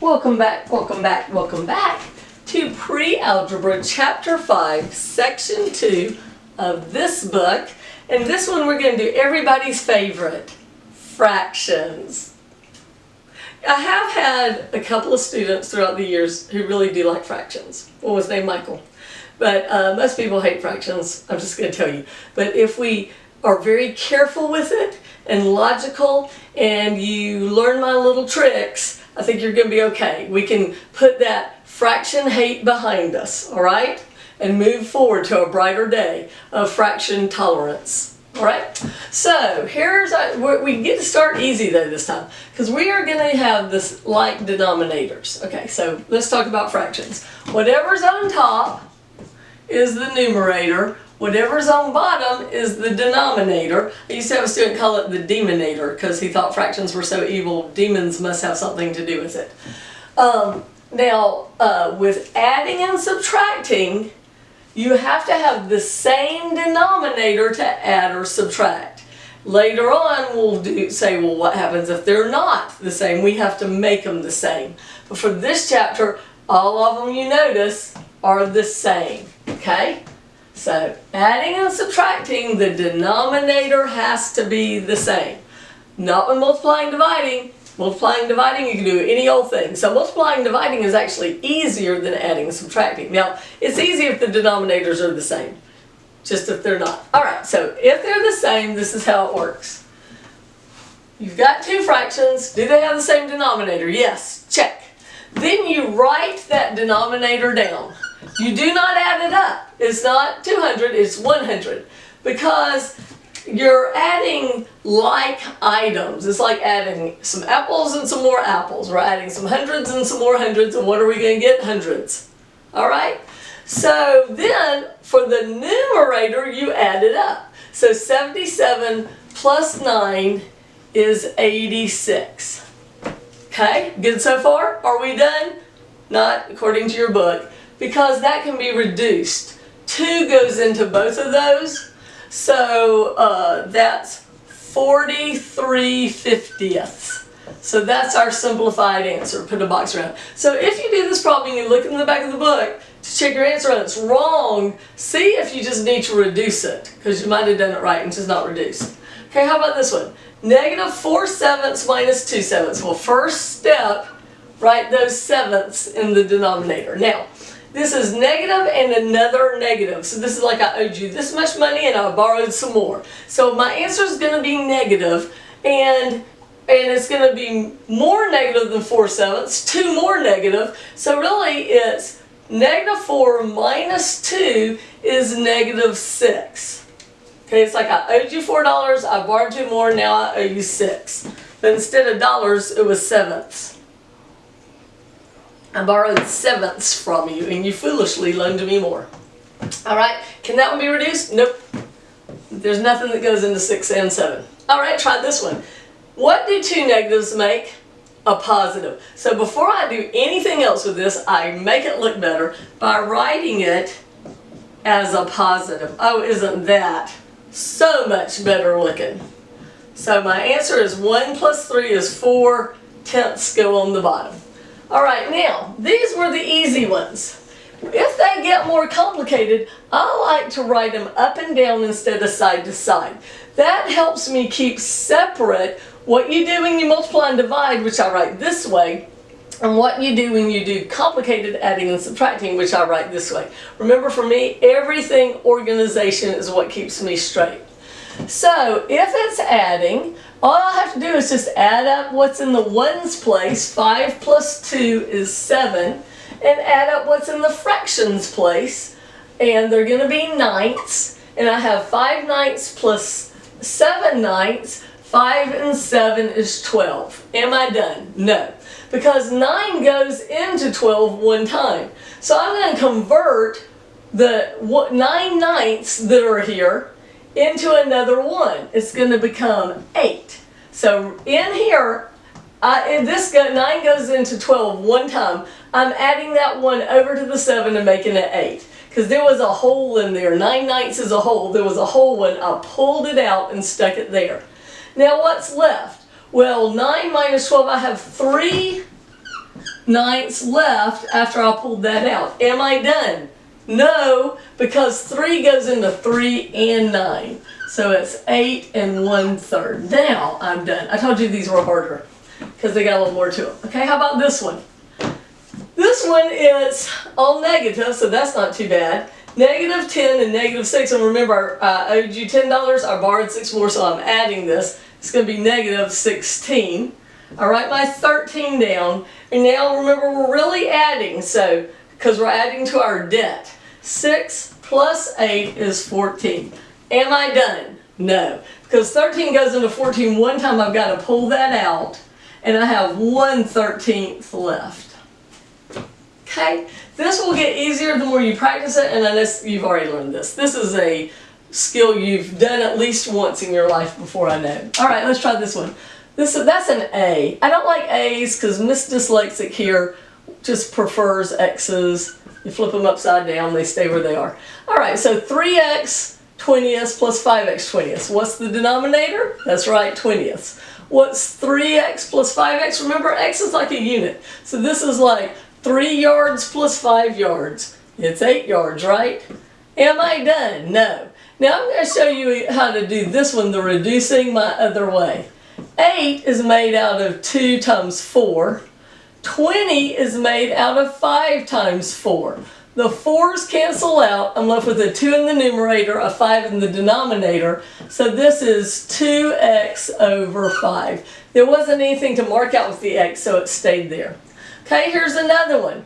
welcome back to Pre-Algebra Chapter 5, Section 2 of this book. And this one we're going to do everybody's favorite, fractions. I have had a couple of students throughout the years who really do like fractions. One was named Michael. But most people hate fractions, I'm just going to tell you. But if we are very careful with it and logical and you learn my little tricks, I think you're going to be okay. We can put that fraction hate behind us, all right? And move forward to a brighter day of fraction tolerance, all right? So here's, we get to start easy though this time, because we are going to have this like denominators. Okay, so let's talk about fractions. Whatever's on top is the numerator. Whatever's on bottom is the denominator. I used to have a student call it the demonator because he thought fractions were so evil, demons must have something to do with it. With adding and subtracting, you have to have the same denominator to add or subtract. Later on, we'll say, well, what happens if they're not the same? We have to make them the same. But for this chapter, all of them, you notice, are the same, okay? So, adding and subtracting, the denominator has to be the same. Not when multiplying and dividing. Multiplying and dividing, you can do any old thing. So multiplying and dividing is actually easier than adding and subtracting. Now, it's easy if the denominators are the same. Just if they're not. Alright, so if they're the same, this is how it works. You've got two fractions. Do they have the same denominator? Yes. Check. Then you write that denominator down. You do not add it up. It's not 200, it's 100. Because you're adding like items. It's like adding some apples and some more apples. We're adding some hundreds and some more hundreds, and what are we going to get? Hundreds. Alright? So then, for the numerator, you add it up. So 77 plus 9 is 86. Okay? Good so far? Are we done? Not according to your book. Because that can be reduced. 2 goes into both of those. So that's 43/50. So that's our simplified answer. Put a box around. So if you do this problem and you look in the back of the book to check your answer and it's wrong, see if you just need to reduce it. Because you might have done it right and just not reduced. Okay, how about this one? Negative 4/7 minus 2/7. Well, first step, write those sevenths in the denominator. Now, this is negative and another negative. So this is like I owed you this much money and I borrowed some more. So my answer is going to be negative, and it's going to be more negative than 4/7, 2 more negative. So really it's negative 4 minus 2 is negative 6. Okay, it's like I owed you $4, I borrowed 2 more, now I owe you 6. But instead of dollars, it was sevenths. I borrowed sevenths from you and you foolishly loaned me more. Alright, can that one be reduced? Nope. There's nothing that goes into 6 and 7. Alright, try this one. What do 2 negatives make? A positive. So before I do anything else with this, I make it look better by writing it as a positive. Oh, isn't that so much better looking? So my answer is 1 plus 3 is 4, tenths go on the bottom. Alright, now, these were the easy ones. If they get more complicated, I like to write them up and down instead of side to side. That helps me keep separate what you do when you multiply and divide, which I write this way, and what you do when you do complicated adding and subtracting, which I write this way. Remember, for me, everything organization is what keeps me straight. So, if it's adding, all I have to do is just add up what's in the ones place. 5 plus 2 is 7. And add up what's in the fractions place. And they're going to be ninths. And I have 5 ninths plus 7 ninths. 5 and 7 is 12. Am I done? No. Because 9 goes into 12 one time. So I'm going to convert the 9 ninths that are here into another 1. It's going to become 8. So in here, 9 goes into 12 one time. I'm adding that 1 over to the 7 and making it 8. Because there was a hole in there. 9 ninths is a hole. There was a hole when I pulled it out and stuck it there. Now what's left? Well, 9 minus 12, I have 3 ninths left after I pulled that out. Am I done? No, because 3 goes into 3 and 9. So it's 8 1/3. Now I'm done. I told you these were harder because they got a little more to them. Okay, how about this one? This one is all negative, so that's not too bad. Negative 10 and negative 6, and remember I owed you $10, I borrowed 6 more, so I'm adding this. It's going to be negative 16. I write my 13 down, and now remember we're really adding, so because we're adding to our debt. 6 plus 8 is 14. Am I done? No, because 13 goes into 14 one time. I've got to pull that out, and I have 1/13 left. Okay, this will get easier the more you practice it, and I know you've already learned this. This is a skill you've done at least once in your life before, I know. All right, let's try this one. That's an A. I don't like A's because Miss Dyslexic here just prefers X's. You flip them upside down, they stay where they are. All right, so 3x 20ths plus 5x 20ths. What's the denominator? That's right, 20ths. What's 3x plus 5x? Remember, x is like a unit. So this is like 3 yards plus 5 yards. It's 8 yards, right? Am I done? No. Now I'm going to show you how to do this one, the reducing my other way. 8 is made out of 2 times 4. 20 is made out of 5 times 4. The 4's cancel out. I'm left with a 2 in the numerator, a 5 in the denominator. So this is 2x over 5. There wasn't anything to mark out with the x, so it stayed there. Okay, here's another one.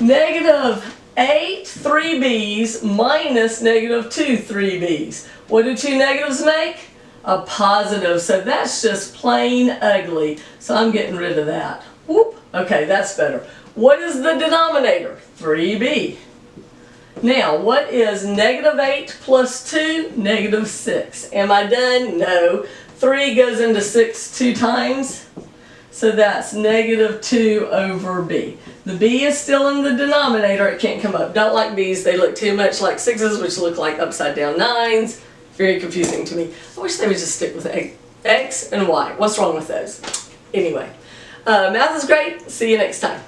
Negative 8 3b's minus negative 2 3b's. What do 2 negatives make? A positive. So that's just plain ugly. So I'm getting rid of that. Whoop. Okay, that's better. What is the denominator? 3b. Now, what is negative 8 plus 2? Negative 6. Am I done? No. 3 goes into 6 2 times. So that's negative 2 over b. The b is still in the denominator. It can't come up. Don't like b's. They look too much like 6's, which look like upside down 9's. Very confusing to me. I wish they would just stick with x and y. What's wrong with those? Anyway, math is great. See you next time.